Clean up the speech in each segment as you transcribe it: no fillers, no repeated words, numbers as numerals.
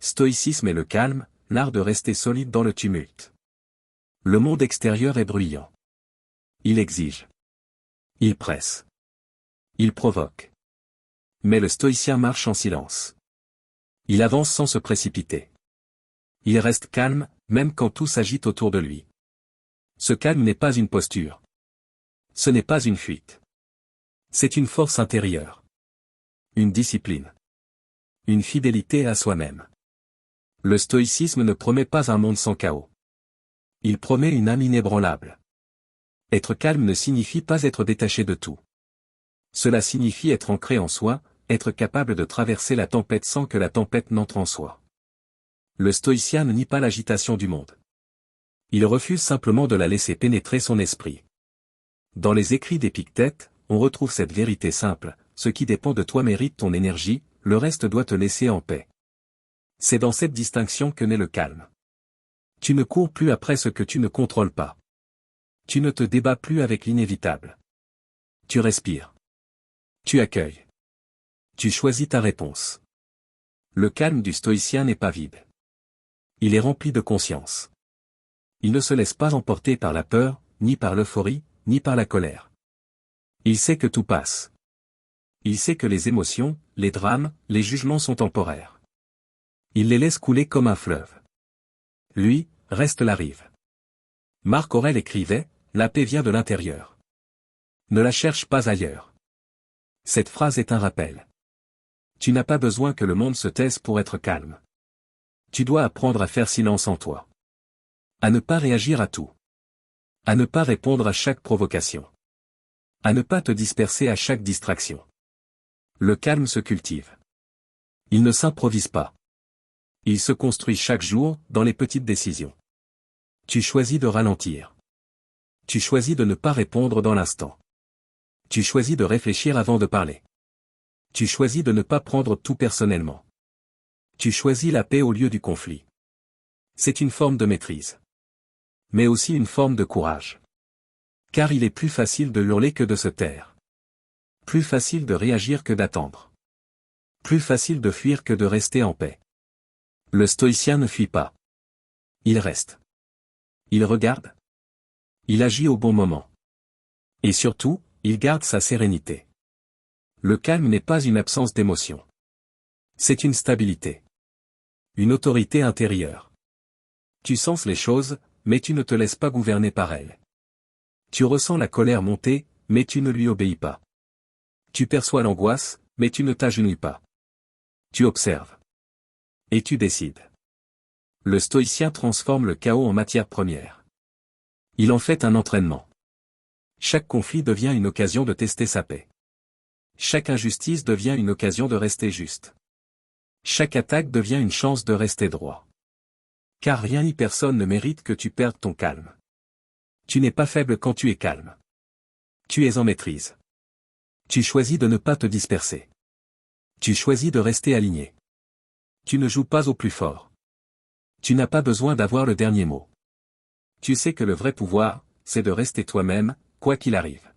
Stoïcisme et le calme, l'art de rester solide dans le tumulte. Le monde extérieur est bruyant. Il exige. Il presse. Il provoque. Mais le stoïcien marche en silence. Il avance sans se précipiter. Il reste calme, même quand tout s'agite autour de lui. Ce calme n'est pas une posture. Ce n'est pas une fuite. C'est une force intérieure. Une discipline. Une fidélité à soi-même. Le stoïcisme ne promet pas un monde sans chaos. Il promet une âme inébranlable. Être calme ne signifie pas être détaché de tout. Cela signifie être ancré en soi, être capable de traverser la tempête sans que la tempête n'entre en soi. Le stoïcien ne nie pas l'agitation du monde. Il refuse simplement de la laisser pénétrer son esprit. Dans les écrits d'Épictète, on retrouve cette vérité simple, ce qui dépend de toi mérite ton énergie, le reste doit te laisser en paix. C'est dans cette distinction que naît le calme. Tu ne cours plus après ce que tu ne contrôles pas. Tu ne te débats plus avec l'inévitable. Tu respires. Tu accueilles. Tu choisis ta réponse. Le calme du stoïcien n'est pas vide. Il est rempli de conscience. Il ne se laisse pas emporter par la peur, ni par l'euphorie, ni par la colère. Il sait que tout passe. Il sait que les émotions, les drames, les jugements sont temporaires. Il les laisse couler comme un fleuve. Lui, reste la rive. Marc Aurèle écrivait, « La paix vient de l'intérieur. Ne la cherche pas ailleurs. » Cette phrase est un rappel. Tu n'as pas besoin que le monde se taise pour être calme. Tu dois apprendre à faire silence en toi. À ne pas réagir à tout. À ne pas répondre à chaque provocation. À ne pas te disperser à chaque distraction. Le calme se cultive. Il ne s'improvise pas. Il se construit chaque jour, dans les petites décisions. Tu choisis de ralentir. Tu choisis de ne pas répondre dans l'instant. Tu choisis de réfléchir avant de parler. Tu choisis de ne pas prendre tout personnellement. Tu choisis la paix au lieu du conflit. C'est une forme de maîtrise. Mais aussi une forme de courage. Car il est plus facile de hurler que de se taire. Plus facile de réagir que d'attendre. Plus facile de fuir que de rester en paix. Le stoïcien ne fuit pas. Il reste. Il regarde. Il agit au bon moment. Et surtout, il garde sa sérénité. Le calme n'est pas une absence d'émotion. C'est une stabilité. Une autorité intérieure. Tu sens les choses, mais tu ne te laisses pas gouverner par elles. Tu ressens la colère monter, mais tu ne lui obéis pas. Tu perçois l'angoisse, mais tu ne t'agenouilles pas. Tu observes. Et tu décides. Le stoïcien transforme le chaos en matière première. Il en fait un entraînement. Chaque conflit devient une occasion de tester sa paix. Chaque injustice devient une occasion de rester juste. Chaque attaque devient une chance de rester droit. Car rien ni personne ne mérite que tu perdes ton calme. Tu n'es pas faible quand tu es calme. Tu es en maîtrise. Tu choisis de ne pas te disperser. Tu choisis de rester aligné. Tu ne joues pas au plus fort. Tu n'as pas besoin d'avoir le dernier mot. Tu sais que le vrai pouvoir, c'est de rester toi-même, quoi qu'il arrive.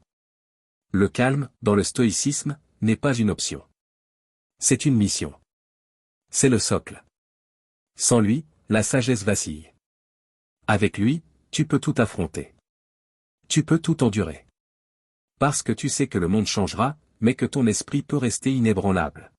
Le calme, dans le stoïcisme, n'est pas une option. C'est une mission. C'est le socle. Sans lui, la sagesse vacille. Avec lui, tu peux tout affronter. Tu peux tout endurer. Parce que tu sais que le monde changera, mais que ton esprit peut rester inébranlable.